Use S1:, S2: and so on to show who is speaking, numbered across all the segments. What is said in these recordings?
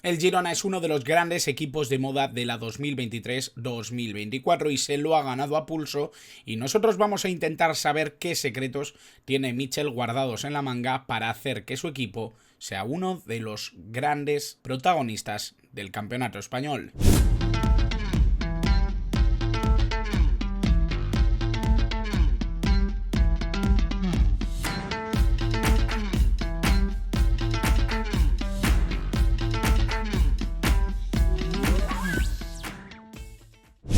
S1: El Girona es uno de los grandes equipos de moda de la 2023-2024 y se lo ha ganado a pulso, y nosotros vamos a intentar saber qué secretos tiene Michel guardados en la manga para hacer que su equipo sea uno de los grandes protagonistas del campeonato español.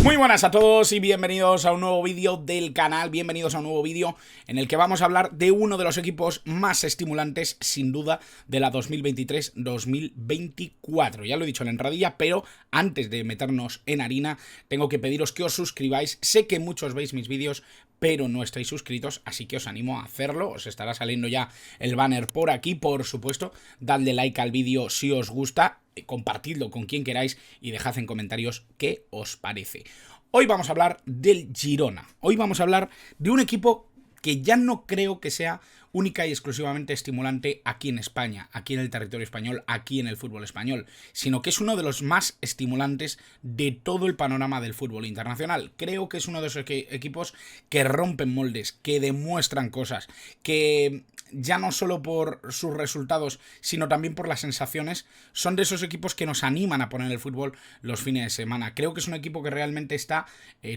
S1: Muy buenas a todos y bienvenidos a un nuevo vídeo del canal, bienvenidos a un nuevo vídeo en el que vamos a hablar de uno de los equipos más estimulantes, sin duda, de la 2023-2024. Ya lo he dicho en la entradilla, pero antes de meternos en harina, tengo que pediros que os suscribáis. Sé que muchos veis mis vídeos, pero no estáis suscritos, así que os animo a hacerlo. Os estará saliendo ya el banner por aquí, por supuesto. Dadle like al vídeo si os gusta, compartidlo con quien queráis y dejad en comentarios qué os parece. Hoy vamos a hablar del Girona. Hoy vamos a hablar de un equipo que ya no creo que sea única y exclusivamente estimulante aquí en España, aquí en el territorio español, aquí en el fútbol español, sino que es uno de los más estimulantes de todo el panorama del fútbol internacional. Creo que es uno de esos equipos que rompen moldes, que demuestran cosas, que ya no solo por sus resultados, sino también por las sensaciones, son de esos equipos que nos animan a poner el fútbol los fines de semana. Creo que es un equipo que realmente está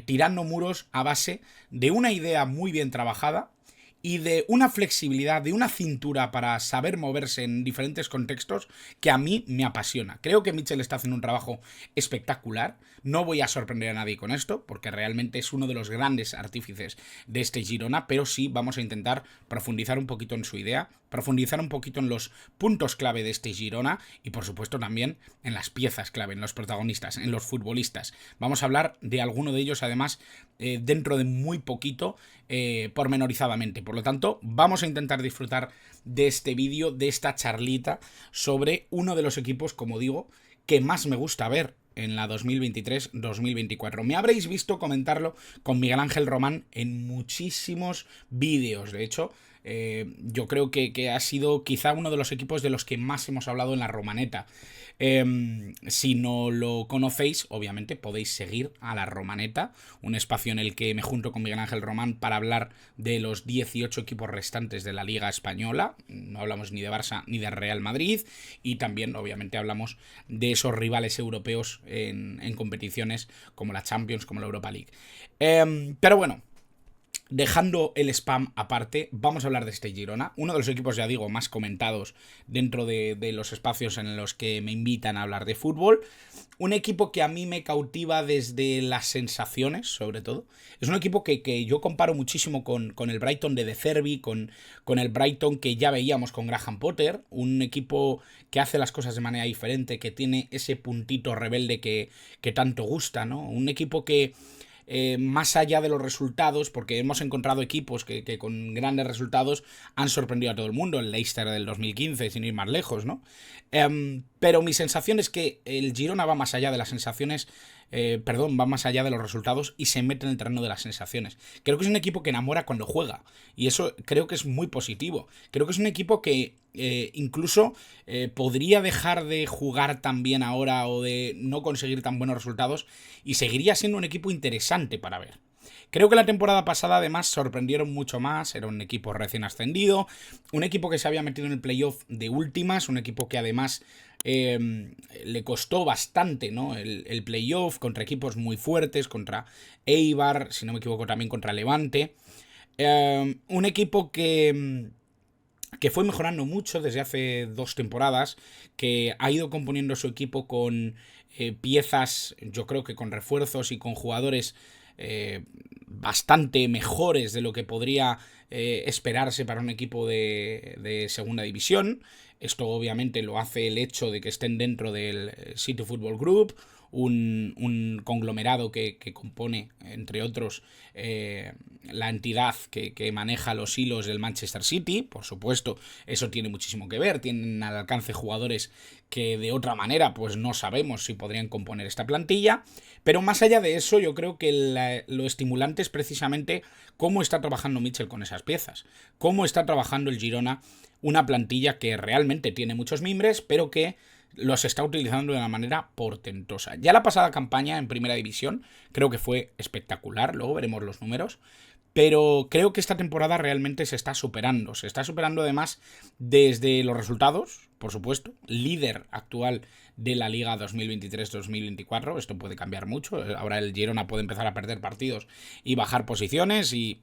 S1: tirando muros a base de una idea muy bien trabajada y de una flexibilidad, de una cintura para saber moverse en diferentes contextos que a mí me apasiona. Creo que Michel está haciendo un trabajo espectacular. No voy a sorprender a nadie con esto, porque realmente es uno de los grandes artífices de este Girona, pero sí vamos a intentar profundizar un poquito en su idea, profundizar un poquito en los puntos clave de este Girona y, por supuesto, también en las piezas clave, en los protagonistas, en los futbolistas. Vamos a hablar de alguno de ellos, además, dentro de muy poquito, pormenorizadamente. Por lo tanto, vamos a intentar disfrutar de este vídeo, de esta charlita sobre uno de los equipos, como digo, que más me gusta ver en la 2023-2024. Me habréis visto comentarlo con Miguel Ángel Román en muchísimos vídeos. De hecho, yo creo que ha sido quizá uno de los equipos de los que más hemos hablado en la Romaneta. Si no lo conocéis, obviamente podéis seguir a la Romaneta, un espacio en el que me junto con Miguel Ángel Román para hablar de los 18 equipos restantes de la Liga Española. No hablamos ni de Barça ni de Real Madrid, y también obviamente hablamos de esos rivales europeos en competiciones como la Champions, como la Europa League. Pero bueno, dejando el spam aparte, vamos a hablar de este Girona, uno de los equipos, ya digo, más comentados dentro de los espacios en los que me invitan a hablar de fútbol. Un equipo que a mí me cautiva desde las sensaciones, sobre todo. Es un equipo que yo comparo muchísimo con el Brighton de Zerbi, con el Brighton que ya veíamos con Graham Potter. Un equipo que hace las cosas de manera diferente, que tiene ese puntito rebelde que tanto gusta, ¿no? Un equipo que más allá de los resultados, porque hemos encontrado equipos que con grandes resultados han sorprendido a todo el mundo, el Leicester del 2015, sin ir más lejos, ¿no? Pero mi sensación es que el Girona va más allá de las sensaciones, va más allá de los resultados y se mete en el terreno de las sensaciones. Creo que es un equipo que enamora cuando juega, y eso creo que es muy positivo. Creo que es un equipo que incluso podría dejar de jugar tan bien ahora o de no conseguir tan buenos resultados y seguiría siendo un equipo interesante para ver. Creo que la temporada pasada además sorprendieron mucho más, era un equipo recién ascendido, un equipo que se había metido en el playoff de últimas, un equipo que además le costó bastante, ¿no? El playoff contra equipos muy fuertes, contra Eibar, si no me equivoco también contra Levante. Un equipo que fue mejorando mucho desde hace 2 temporadas, que ha ido componiendo su equipo con piezas, yo creo que con refuerzos y con jugadores bastante mejores de lo que podría esperarse para un equipo de segunda división. Esto obviamente lo hace el hecho de que estén dentro del City Football Group, un conglomerado que compone, entre otros, la entidad que maneja los hilos del Manchester City. Por supuesto, eso tiene muchísimo que ver. Tienen al alcance jugadores que de otra manera pues no sabemos si podrían componer esta plantilla. Pero más allá de eso, yo creo que lo estimulante es precisamente cómo está trabajando Michel con esas piezas, cómo está trabajando el Girona, una plantilla que realmente tiene muchos mimbres, pero que los está utilizando de una manera portentosa. Ya la pasada campaña en Primera División creo que fue espectacular, luego veremos los números, pero creo que esta temporada realmente se está superando. Se está superando además desde los resultados, por supuesto. Líder actual de la Liga 2023-2024. Esto puede cambiar mucho. Ahora el Girona puede empezar a perder partidos y bajar posiciones y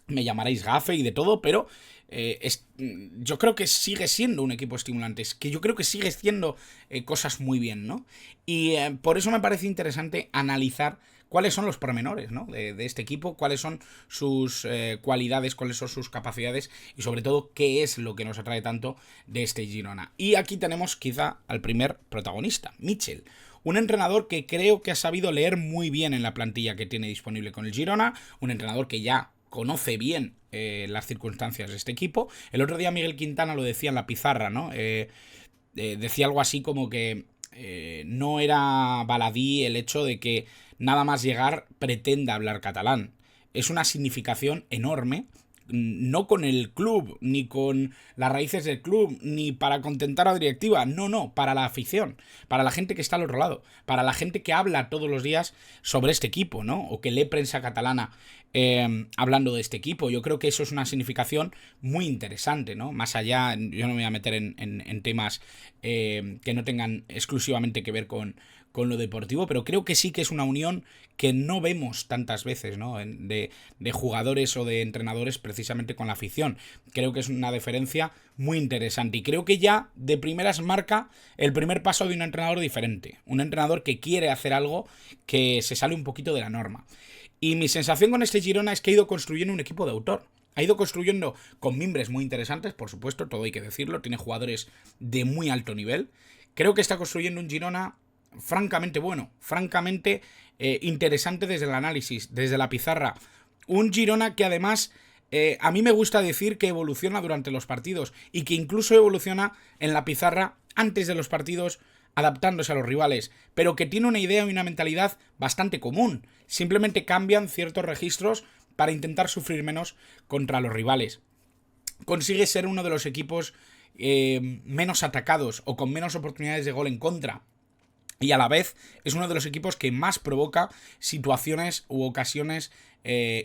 S1: me llamaréis gafe y de todo, pero yo creo que sigue siendo un equipo estimulante. Es que yo creo que sigue haciendo cosas muy bien, ¿no? Y por eso me parece interesante analizar cuáles son los pormenores, ¿no? de este equipo, cuáles son sus cualidades, cuáles son sus capacidades y sobre todo qué es lo que nos atrae tanto de este Girona. Y aquí tenemos quizá al primer protagonista, Mitchell. Un entrenador que creo que ha sabido leer muy bien en la plantilla que tiene disponible con el Girona, un entrenador que ya conoce bien las circunstancias de este equipo. El otro día Miguel Quintana lo decía en la pizarra, ¿no? Decía algo así como que no era baladí el hecho de que nada más llegar pretenda hablar catalán. Es una significación enorme, no con el club, ni con las raíces del club, ni para contentar a la directiva, no, para la afición, para la gente que está al otro lado, para la gente que habla todos los días sobre este equipo, ¿no? O que lee prensa catalana hablando de este equipo. Yo creo que eso es una significación muy interesante, ¿no? Más allá, yo no me voy a meter en temas que no tengan exclusivamente que ver con lo deportivo, pero creo que sí que es una unión que no vemos tantas veces, ¿no? De jugadores o de entrenadores precisamente con la afición. Creo que es una diferencia muy interesante y creo que ya de primeras marca el primer paso de un entrenador diferente, un entrenador que quiere hacer algo que se sale un poquito de la norma. Y mi sensación con este Girona es que ha ido construyendo un equipo de autor. Ha ido construyendo con mimbres muy interesantes, por supuesto, todo hay que decirlo, tiene jugadores de muy alto nivel. Creo que está construyendo un Girona francamente bueno, francamente interesante desde el análisis, desde la pizarra. Un Girona que además a mí me gusta decir que evoluciona durante los partidos y que incluso evoluciona en la pizarra antes de los partidos, adaptándose a los rivales, pero que tiene una idea y una mentalidad bastante común. Simplemente cambian ciertos registros para intentar sufrir menos contra los rivales. Consigue ser uno de los equipos menos atacados o con menos oportunidades de gol en contra. Y a la vez es uno de los equipos que más provoca situaciones u ocasiones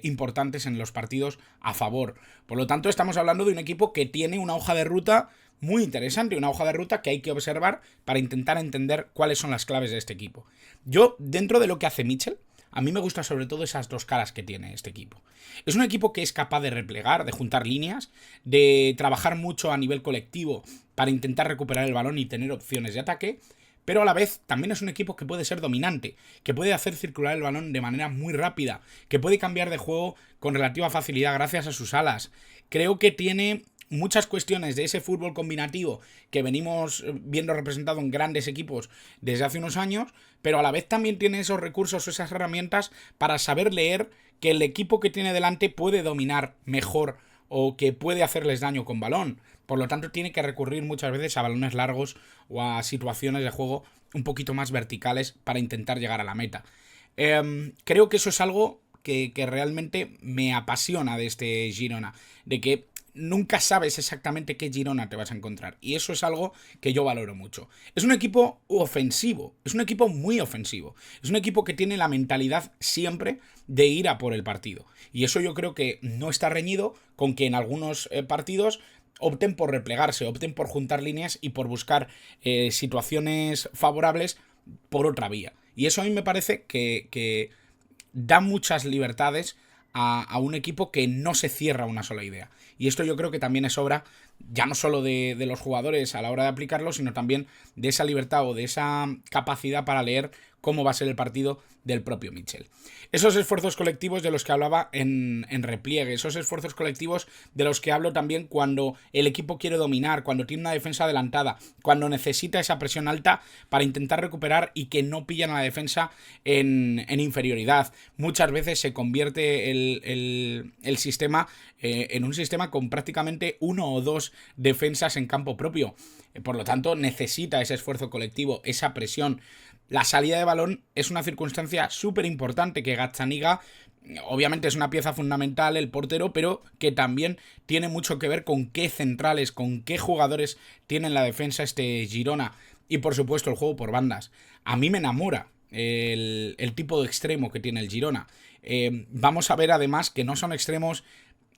S1: importantes en los partidos a favor. Por lo tanto, estamos hablando de un equipo que tiene una hoja de ruta muy interesante, una hoja de ruta que hay que observar para intentar entender cuáles son las claves de este equipo. Yo, dentro de lo que hace Mitchell, a mí me gustan sobre todo esas dos caras que tiene este equipo. Es un equipo que es capaz de replegar, de juntar líneas, de trabajar mucho a nivel colectivo para intentar recuperar el balón y tener opciones de ataque, pero a la vez también es un equipo que puede ser dominante, que puede hacer circular el balón de manera muy rápida, que puede cambiar de juego con relativa facilidad gracias a sus alas. Creo que tiene muchas cuestiones de ese fútbol combinativo que venimos viendo representado en grandes equipos desde hace unos años, pero a la vez también tiene esos recursos, esas herramientas para saber leer que el equipo que tiene delante puede dominar mejor o que puede hacerles daño con balón. Por lo tanto, tiene que recurrir muchas veces a balones largos o a situaciones de juego un poquito más verticales para intentar llegar a la meta. Creo que eso es algo que realmente me apasiona de este Girona, de que nunca sabes exactamente qué Girona te vas a encontrar. Y eso es algo que yo valoro mucho. Es un equipo ofensivo, es un equipo muy ofensivo. Es un equipo que tiene la mentalidad siempre de ir a por el partido. Y eso yo creo que no está reñido con que en algunos partidos opten por replegarse, opten por juntar líneas y por buscar situaciones favorables por otra vía. Y eso a mí me parece que da muchas libertades a un equipo que no se cierra a una sola idea. Y esto yo creo que también es obra ya no solo de los jugadores a la hora de aplicarlo, sino también de esa libertad o de esa capacidad para leer cómo va a ser el partido del propio Mitchell. Esos esfuerzos colectivos de los que hablaba en repliegue, esos esfuerzos colectivos de los que hablo también cuando el equipo quiere dominar, cuando tiene una defensa adelantada, cuando necesita esa presión alta para intentar recuperar y que no pillan a la defensa en inferioridad. Muchas veces se convierte el sistema en un sistema con prácticamente uno o dos defensas en campo propio. Por lo tanto, necesita ese esfuerzo colectivo, esa presión. La salida de balón es una circunstancia súper importante que Gazzaniga, obviamente es una pieza fundamental, el portero, pero que también tiene mucho que ver con qué centrales, con qué jugadores tiene en la defensa este Girona. Y por supuesto el juego por bandas. A mí me enamora el tipo de extremo que tiene el Girona. Vamos a ver además que no son extremos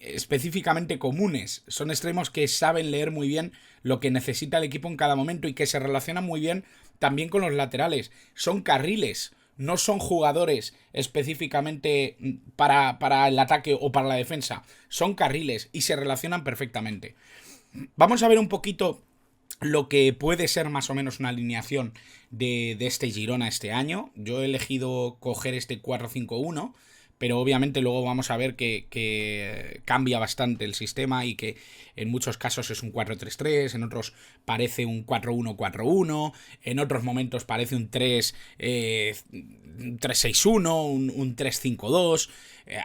S1: específicamente comunes, son extremos que saben leer muy bien lo que necesita el equipo en cada momento y que se relacionan muy bien también con los laterales. Son carriles, no son jugadores específicamente para el ataque o para la defensa, son carriles y se relacionan perfectamente. Vamos a ver un poquito lo que puede ser más o menos una alineación de este Girona este año. Yo he elegido coger este 4-5-1, pero obviamente luego vamos a ver que cambia bastante el sistema y que en muchos casos es un 4-3-3, en otros parece un 4-1-4-1, en otros momentos parece un 3-6-1, un 3-5-2.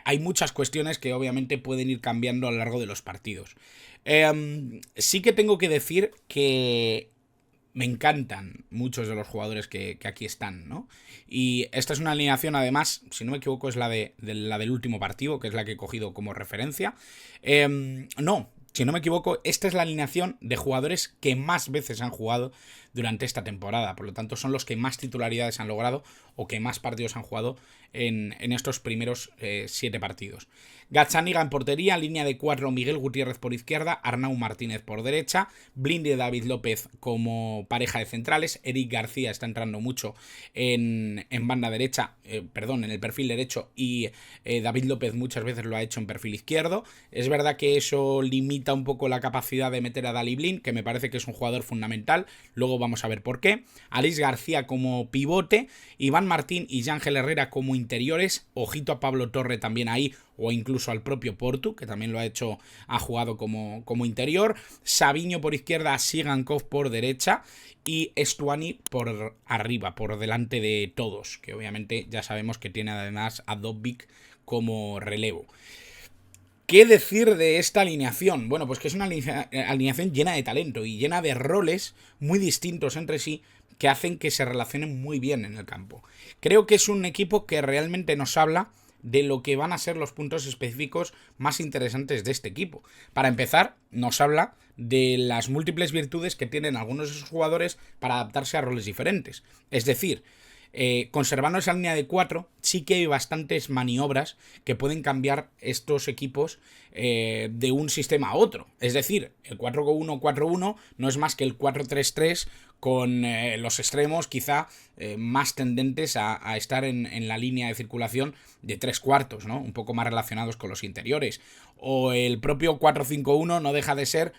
S1: Hay muchas cuestiones que obviamente pueden ir cambiando a lo largo de los partidos. Sí que tengo que decir que me encantan muchos de los jugadores que aquí están, ¿no? Y esta es una alineación, además, si no me equivoco, es la del último partido, que es la que he cogido como referencia. No, si no me equivoco, esta es la alineación de jugadores que más veces han jugado durante esta temporada. Por lo tanto, son los que más titularidades han logrado o que más partidos han jugado en estos primeros 7 partidos. Gazzaniga en portería, línea de 4, Miguel Gutiérrez por izquierda, Arnau Martínez por derecha, Blindi y David López como pareja de centrales, Eric García está entrando mucho en banda derecha, en el perfil derecho, y David López muchas veces lo ha hecho en perfil izquierdo. Es verdad que eso limita un poco la capacidad de meter a Daley Blind, que me parece que es un jugador fundamental, luego vamos a ver por qué. Alice García como pivote, Iván Martín y Ángel Herrera como interiores, ojito a Pablo Torre también ahí, o incluso al propio Portu, que también lo ha jugado como interior, Sabiño por izquierda, Sigankov por derecha y Estuani por arriba, por delante de todos, que obviamente ya sabemos que tiene además a Dobbik como relevo. ¿Qué decir de esta alineación? Bueno, pues que es una alineación llena de talento y llena de roles muy distintos entre sí que hacen que se relacionen muy bien en el campo. Creo que es un equipo que realmente nos habla de lo que van a ser los puntos específicos más interesantes de este equipo. Para empezar, nos habla de las múltiples virtudes que tienen algunos de sus jugadores para adaptarse a roles diferentes. Es decir, conservando esa línea de 4, sí que hay bastantes maniobras que pueden cambiar estos equipos de un sistema a otro. Es decir, el 4-1-4-1 no es más que el 4-3-3 con los extremos quizá más tendentes a estar en la línea de circulación de 3/4, ¿no? Un poco más relacionados con los interiores. O el propio 4-5-1 no deja de ser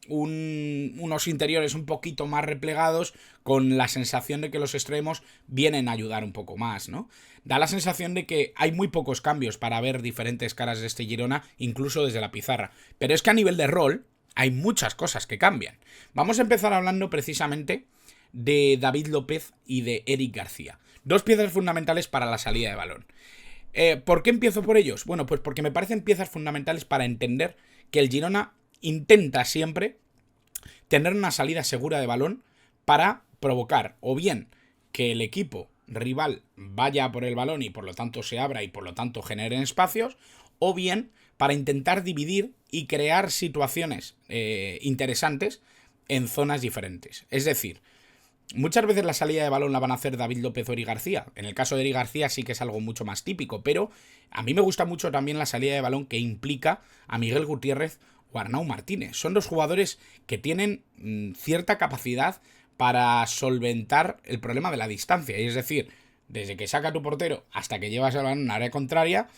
S1: unos interiores un poquito más replegados, con la sensación de que los extremos vienen a ayudar un poco más, ¿no? Da la sensación de que hay muy pocos cambios para ver diferentes caras de este Girona, incluso desde la pizarra. Pero es que a nivel de rol hay muchas cosas que cambian. Vamos a empezar hablando precisamente de David López y de Eric García. Dos piezas fundamentales para la salida de balón. ¿Por qué empiezo por ellos? Bueno, pues porque me parecen piezas fundamentales para entender que el Girona intenta siempre tener una salida segura de balón para provocar o bien que el equipo rival vaya por el balón y por lo tanto se abra y por lo tanto generen espacios, o bien para intentar dividir y crear situaciones interesantes en zonas diferentes. Es decir, muchas veces la salida de balón la van a hacer David López o Eric García. En el caso de Eric García sí que es algo mucho más típico, pero a mí me gusta mucho también la salida de balón que implica a Miguel Gutiérrez o Arnau Martínez. Son dos jugadores que tienen cierta capacidad para solventar el problema de la distancia. Y es decir, desde que saca tu portero hasta que llevas el balón en área contraria,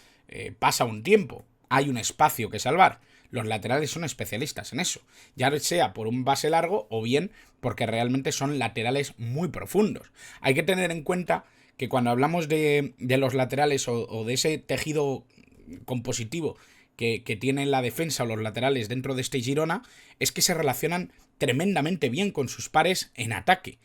S1: pasa un tiempo. Hay un espacio que salvar. Los laterales son especialistas en eso, ya sea por un base largo o bien porque realmente son laterales muy profundos. Hay que tener en cuenta que cuando hablamos de los laterales o de ese tejido compositivo que tienen la defensa o los laterales dentro de este Girona, es que se relacionan tremendamente bien con sus pares en ataque.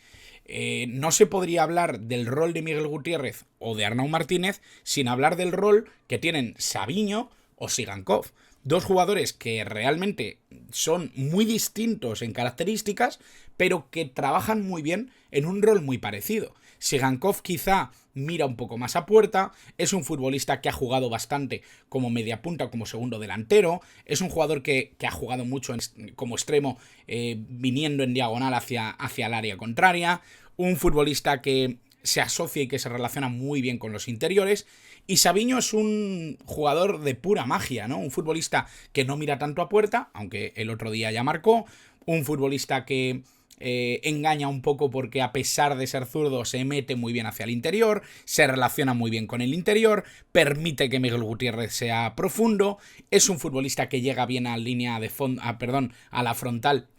S1: No se podría hablar del rol de Miguel Gutiérrez o de Arnau Martínez sin hablar del rol que tienen Sabiño o Sigankov. Dos jugadores que realmente son muy distintos en características, pero que trabajan muy bien en un rol muy parecido. Sigankov quizá mira un poco más a puerta, es un futbolista que ha jugado bastante como media punta, como segundo delantero, es un jugador que ha jugado mucho como extremo, viniendo en diagonal hacia el área contraria, un futbolista que se asocia y que se relaciona muy bien con los interiores. Y Savinho es un jugador de pura magia, ¿no? Un futbolista que no mira tanto a puerta, aunque el otro día ya marcó, un futbolista que engaña un poco porque a pesar de ser zurdo se mete muy bien hacia el interior, se relaciona muy bien con el interior, permite que Miguel Gutiérrez sea profundo, es un futbolista que llega bien a línea de fondo, a la frontal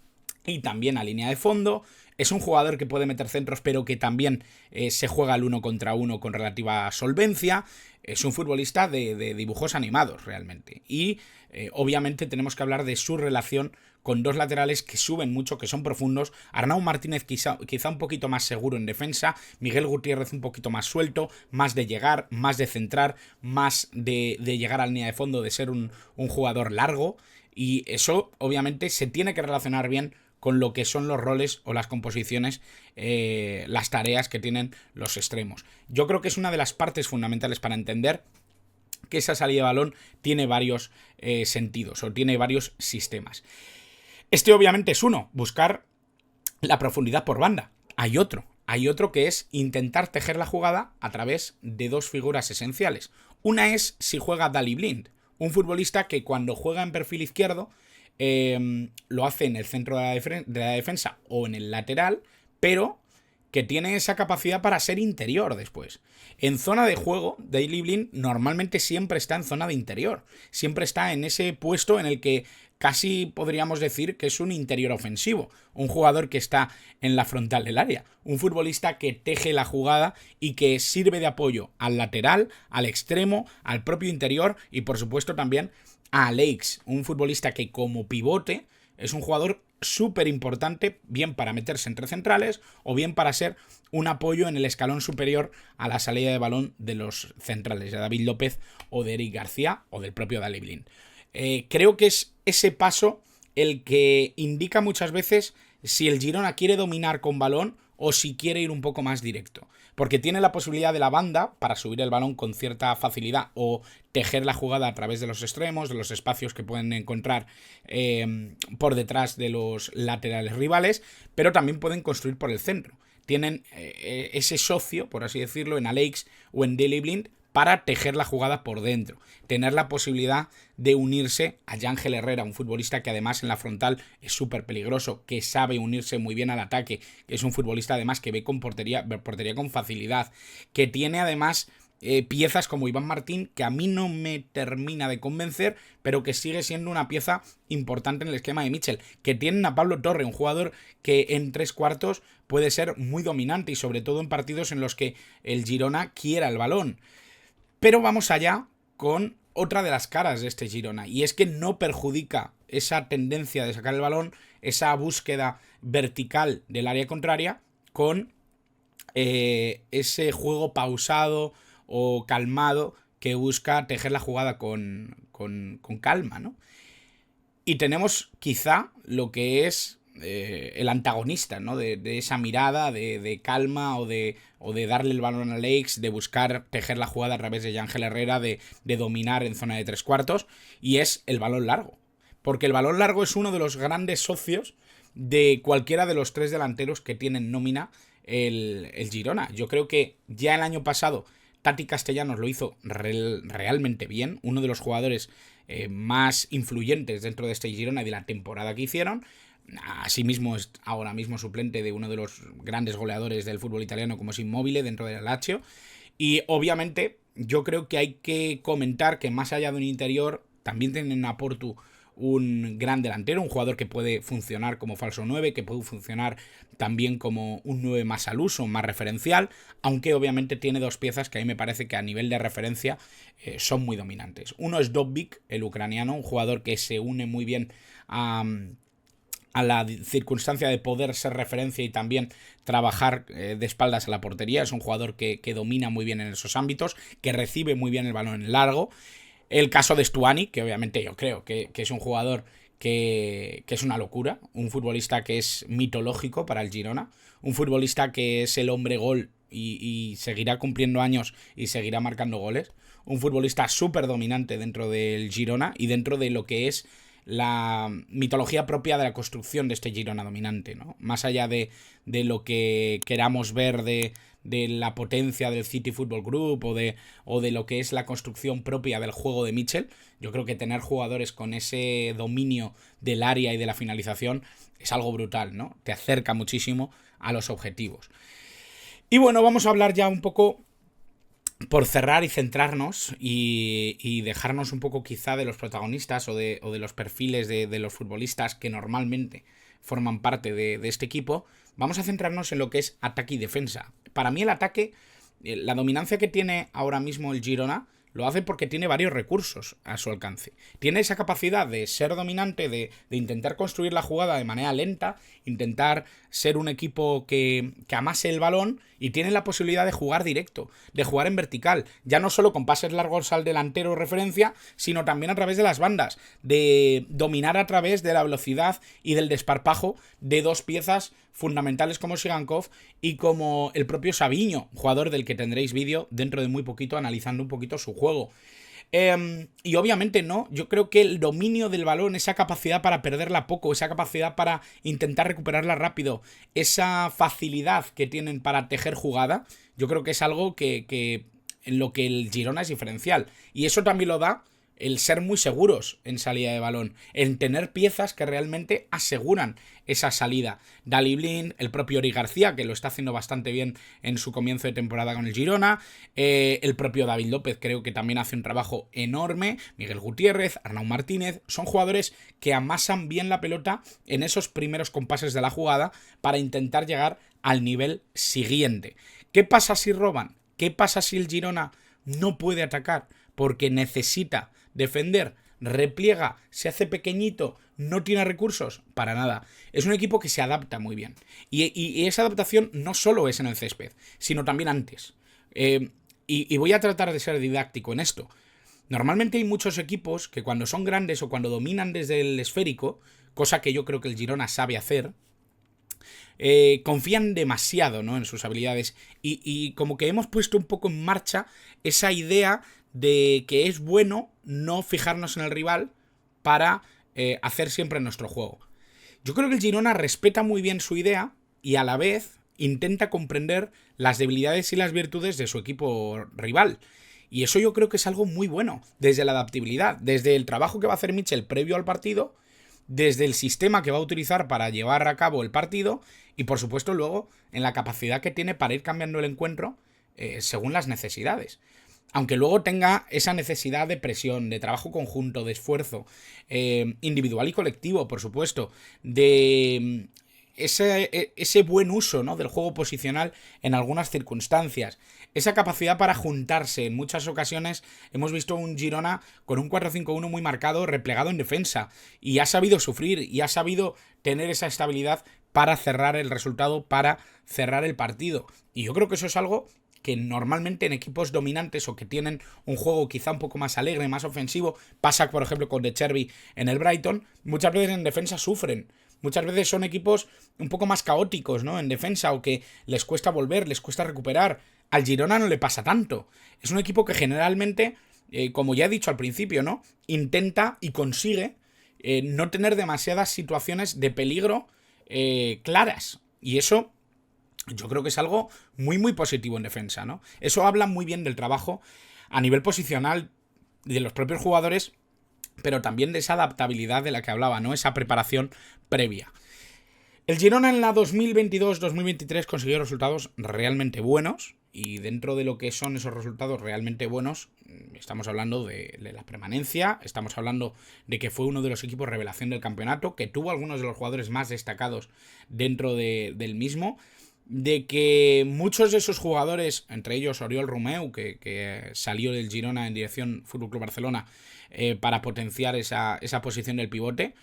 S1: y también a línea de fondo. Es un jugador que puede meter centros, pero que también se juega el 1 contra 1 con relativa solvencia. Es un futbolista de dibujos animados, realmente. Y obviamente tenemos que hablar de su relación con dos laterales que suben mucho, que son profundos. Arnau Martínez quizá un poquito más seguro en defensa. Miguel Gutiérrez un poquito más suelto, más de llegar, más de centrar, más de llegar a la línea de fondo, de ser un jugador largo. Y eso, obviamente, se tiene que relacionar bien con lo que son los roles o las composiciones, las tareas que tienen los extremos. Yo creo que es una de las partes fundamentales para entender que esa salida de balón tiene varios sentidos o tiene varios sistemas. Este obviamente es uno, buscar la profundidad por banda. Hay otro que es intentar tejer la jugada a través de dos figuras esenciales. Una es si juega Daley Blind, un futbolista que cuando juega en perfil izquierdo lo hace en el centro de la defensa o en el lateral, pero que tiene esa capacidad para ser interior después. En zona de juego, Daley Blind normalmente siempre está en zona de interior, siempre está en ese puesto en el que casi podríamos decir que es un interior ofensivo, un jugador que está en la frontal del área, un futbolista que teje la jugada y que sirve de apoyo al lateral, al extremo, al propio interior y por supuesto también a Alex, un futbolista que como pivote es un jugador súper importante, bien para meterse entre centrales o bien para ser un apoyo en el escalón superior a la salida de balón de los centrales, de David López o de Eric García o del propio Daley Blind. Creo que es ese paso el que indica muchas veces si el Girona quiere dominar con balón o si quiere ir un poco más directo. Porque tiene la posibilidad de la banda para subir el balón con cierta facilidad o tejer la jugada a través de los extremos, de los espacios que pueden encontrar por detrás de los laterales rivales, pero también pueden construir por el centro. Tienen ese socio, por así decirlo, en Alex o en Daley Blind para tejer la jugada por dentro, tener la posibilidad de unirse a Yángel Herrera, un futbolista que además en la frontal es súper peligroso, que sabe unirse muy bien al ataque, que es un futbolista además que ve con portería con facilidad, que tiene además piezas como Iván Martín, que a mí no me termina de convencer, pero que sigue siendo una pieza importante en el esquema de Mitchell, que tienen a Pablo Torre, un jugador que en tres cuartos puede ser muy dominante y sobre todo en partidos en los que el Girona quiera el balón. Pero vamos allá con otra de las caras de este Girona, y es que no perjudica esa tendencia de sacar el balón, esa búsqueda vertical del área contraria, con ese juego pausado o calmado que busca tejer la jugada con calma, ¿no? Y tenemos quizá lo que es el antagonista, ¿no? De esa mirada de calma o de darle el balón a Alex, de buscar tejer la jugada a través de Yángel Herrera, de dominar en zona de tres cuartos, y es el balón largo. Porque el balón largo es uno de los grandes socios de cualquiera de los tres delanteros que tienen nómina el Girona. Yo creo que ya el año pasado Tati Castellanos lo hizo realmente bien, uno de los jugadores más influyentes dentro de este Girona y de la temporada que hicieron. Asimismo es ahora mismo suplente de uno de los grandes goleadores del fútbol italiano como es Immobile dentro del Lazio. Y obviamente yo creo que hay que comentar que más allá de un interior también tienen a Portu un gran delantero, un jugador que puede funcionar como falso 9, que puede funcionar también como un 9 más al uso, más referencial, aunque obviamente tiene dos piezas que a mí me parece que a nivel de referencia son muy dominantes. Uno es Dobbik, el ucraniano, un jugador que se une muy bien a la circunstancia de poder ser referencia y también trabajar de espaldas a la portería. Es un jugador que domina muy bien en esos ámbitos, que recibe muy bien el balón en largo. El caso de Stuani, que obviamente yo creo que es un jugador que es una locura, un futbolista que es mitológico para el Girona, un futbolista que es el hombre gol y seguirá cumpliendo años y seguirá marcando goles, un futbolista súper dominante dentro del Girona y dentro de lo que es la mitología propia de la construcción de este Girona dominante, ¿no? Más allá de lo que queramos ver de la potencia del City Football Group o de lo que es la construcción propia del juego de Mitchell, yo creo que tener jugadores con ese dominio del área y de la finalización es algo brutal, ¿no? Te acerca muchísimo a los objetivos. Y bueno, vamos a hablar ya un poco por cerrar y centrarnos y dejarnos un poco quizá de los protagonistas o de los perfiles de los futbolistas que normalmente forman parte de este equipo. Vamos a centrarnos en lo que es ataque y defensa. Para mí el ataque, la dominancia que tiene ahora mismo el Girona, lo hace porque tiene varios recursos a su alcance. Tiene esa capacidad de ser dominante, de intentar construir la jugada de manera lenta, intentar ser un equipo que amase el balón, y tiene la posibilidad de jugar directo, de jugar en vertical, ya no solo con pases largos al delantero referencia, sino también a través de las bandas, de dominar a través de la velocidad y del desparpajo de dos piezas fundamentales como Sigankov y como el propio Savinho, jugador del que tendréis vídeo dentro de muy poquito analizando un poquito su juego. Y obviamente no, yo creo que el dominio del balón, esa capacidad para perderla poco, esa capacidad para intentar recuperarla rápido, esa facilidad que tienen para tejer jugada, yo creo que es algo que en lo que el Girona es diferencial. Y eso también lo da el ser muy seguros en salida de balón, en tener piezas que realmente aseguran esa salida. Daley Blind, el propio Ori García, que lo está haciendo bastante bien en su comienzo de temporada con el Girona, el propio David López creo que también hace un trabajo enorme, Miguel Gutiérrez, Arnau Martínez, son jugadores que amasan bien la pelota en esos primeros compases de la jugada para intentar llegar al nivel siguiente. ¿Qué pasa si roban? ¿Qué pasa si el Girona no puede atacar? Porque necesita defender, repliega, se hace pequeñito, no tiene recursos, para nada. Es un equipo que se adapta muy bien. Y esa adaptación no solo es en el césped, sino también antes. Y voy a tratar de ser didáctico en esto. Normalmente hay muchos equipos que cuando son grandes o cuando dominan desde el esférico, cosa que yo creo que el Girona sabe hacer, confían demasiado, ¿no?, en sus habilidades y como que hemos puesto un poco en marcha esa idea de que es bueno no fijarnos en el rival para hacer siempre nuestro juego. Yo creo que el Girona respeta muy bien su idea y a la vez intenta comprender las debilidades y las virtudes de su equipo rival. Y eso yo creo que es algo muy bueno, desde la adaptabilidad, desde el trabajo que va a hacer Mitchell previo al partido, desde el sistema que va a utilizar para llevar a cabo el partido y por supuesto luego en la capacidad que tiene para ir cambiando el encuentro según las necesidades. Aunque luego tenga esa necesidad de presión, de trabajo conjunto, de esfuerzo, individual y colectivo, por supuesto, de ese buen uso, ¿no?, del juego posicional en algunas circunstancias, esa capacidad para juntarse. En muchas ocasiones hemos visto un Girona con un 4-5-1 muy marcado, replegado en defensa, y ha sabido sufrir y ha sabido tener esa estabilidad para cerrar el resultado, para cerrar el partido. Y yo creo que eso es algo que normalmente en equipos dominantes o que tienen un juego quizá un poco más alegre, más ofensivo, pasa por ejemplo con De Chervi en el Brighton, muchas veces en defensa sufren. Muchas veces son equipos un poco más caóticos, ¿no?, en defensa, o que les cuesta volver, les cuesta recuperar. Al Girona no le pasa tanto. Es un equipo que generalmente, como ya he dicho al principio, ¿no?, intenta y consigue no tener demasiadas situaciones de peligro claras. Y eso yo creo que es algo muy muy positivo en defensa, ¿no? Eso habla muy bien del trabajo a nivel posicional de los propios jugadores, pero también de esa adaptabilidad de la que hablaba, ¿no?, esa preparación previa. El Girona en la 2022-2023 consiguió resultados realmente buenos, y dentro de lo que son esos resultados realmente buenos, estamos hablando de la permanencia, estamos hablando de que fue uno de los equipos revelación del campeonato, que tuvo algunos de los jugadores más destacados dentro del mismo, de que muchos de esos jugadores, entre ellos Oriol Romeu, que salió del Girona en dirección FC Barcelona para potenciar esa posición del pivote,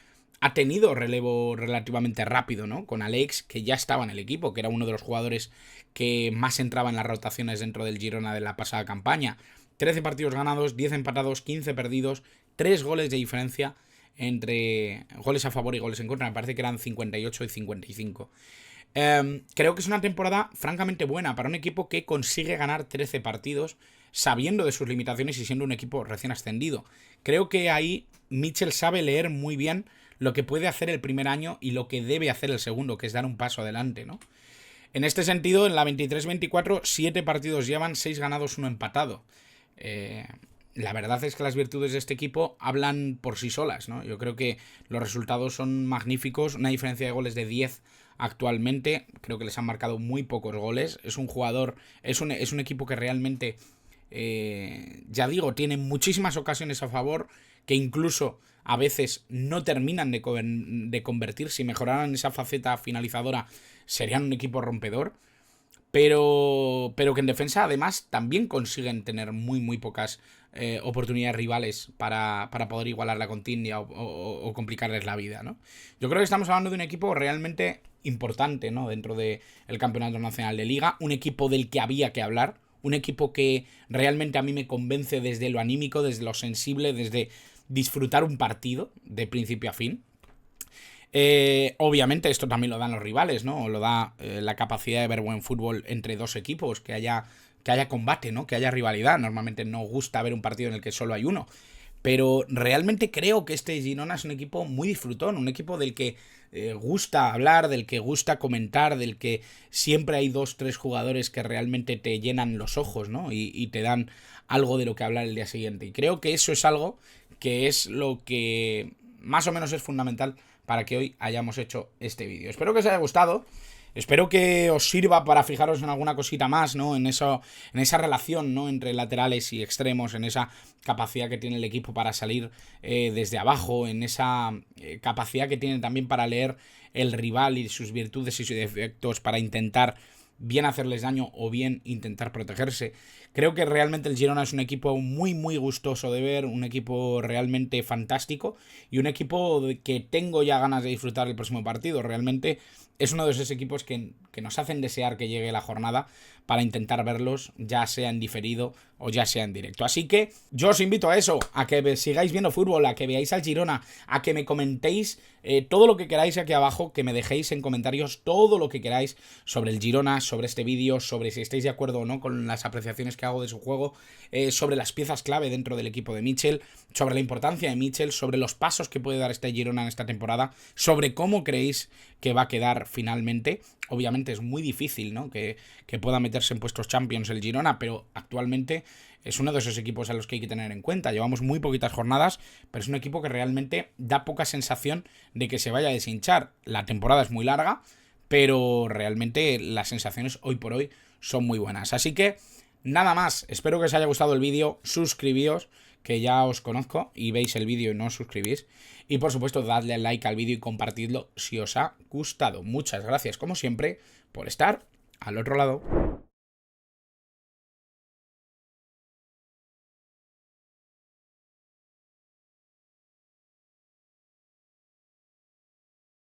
S1: ha tenido relevo relativamente rápido, ¿no?, con Alex, que ya estaba en el equipo, que era uno de los jugadores que más entraba en las rotaciones dentro del Girona de la pasada campaña. 13 partidos ganados, 10 empatados, 15 perdidos, 3 goles de diferencia entre goles a favor y goles en contra. Me parece que eran 58 y 55. Creo que es una temporada francamente buena para un equipo que consigue ganar 13 partidos sabiendo de sus limitaciones y siendo un equipo recién ascendido. Creo que ahí Mitchell sabe leer muy bien lo que puede hacer el primer año y lo que debe hacer el segundo, que es dar un paso adelante, ¿no? En este sentido, en la 23-24, 7 partidos llevan, 6 ganados, 1 empatado. La verdad es que las virtudes de este equipo hablan por sí solas, ¿no? Yo creo que los resultados son magníficos, una diferencia de goles de 10 actualmente, creo que les han marcado muy pocos goles, es un jugador, es un equipo que realmente, ya digo, tiene muchísimas ocasiones a favor, que incluso a veces no terminan de convertir. Si mejoraran esa faceta finalizadora serían un equipo rompedor, pero que en defensa además también consiguen tener muy pocas oportunidades rivales para poder igualar la continua o complicarles la vida, ¿no? Yo creo que estamos hablando de un equipo realmente importante, ¿no? Dentro del Campeonato Nacional de Liga, un equipo del que había que hablar, un equipo que realmente a mí me convence desde lo anímico, desde lo sensible, desde disfrutar un partido de principio a fin. Obviamente esto también lo dan los rivales, ¿no? Lo da la capacidad de ver buen fútbol entre dos equipos, que haya combate, ¿no? Que haya rivalidad. Normalmente no gusta ver un partido en el que solo hay uno. Pero realmente creo que este Girona es un equipo muy disfrutón, un equipo del que gusta hablar, del que gusta comentar, del que siempre hay 2-3 jugadores que realmente te llenan los ojos, ¿no? Y te dan algo de lo que hablar el día siguiente. Y creo que eso es algo que es lo que más o menos es fundamental para que hoy hayamos hecho este vídeo. Espero que os haya gustado. Espero que os sirva para fijaros en alguna cosita más, ¿no? En esa relación, ¿no? Entre laterales y extremos, en esa capacidad que tiene el equipo para salir desde abajo, en esa capacidad que tiene también para leer el rival y sus virtudes y sus defectos para intentar bien hacerles daño o bien intentar protegerse. Creo que realmente el Girona es un equipo muy gustoso de ver, un equipo realmente fantástico y un equipo que tengo ya ganas de disfrutar el próximo partido. Realmente es uno de esos equipos que nos hacen desear que llegue la jornada para intentar verlos, ya sea en diferido o ya sea en directo. Así que yo os invito a eso, a que sigáis viendo fútbol, a que veáis al Girona, a que me comentéis todo lo que queráis aquí abajo, que me dejéis en comentarios todo lo que queráis sobre el Girona, sobre este vídeo, sobre si estáis de acuerdo o no con las apreciaciones que hago de su juego, sobre las piezas clave dentro del equipo de Mitchell, sobre la importancia de Mitchell, sobre los pasos que puede dar este Girona en esta temporada, sobre cómo creéis que va a quedar finalmente. Obviamente es muy difícil, ¿no? que pueda meterse en puestos Champions el Girona, pero actualmente es uno de esos equipos a los que hay que tener en cuenta. Llevamos muy poquitas jornadas, pero es un equipo que realmente da poca sensación de que se vaya a deshinchar. La temporada es muy larga, pero realmente las sensaciones hoy por hoy son muy buenas. Así que nada más, espero que os haya gustado el vídeo, suscribíos, que ya os conozco y veis el vídeo y no os suscribís. Y por supuesto, dadle al like al vídeo y compartidlo si os ha gustado. Muchas gracias, como siempre, por estar al otro lado.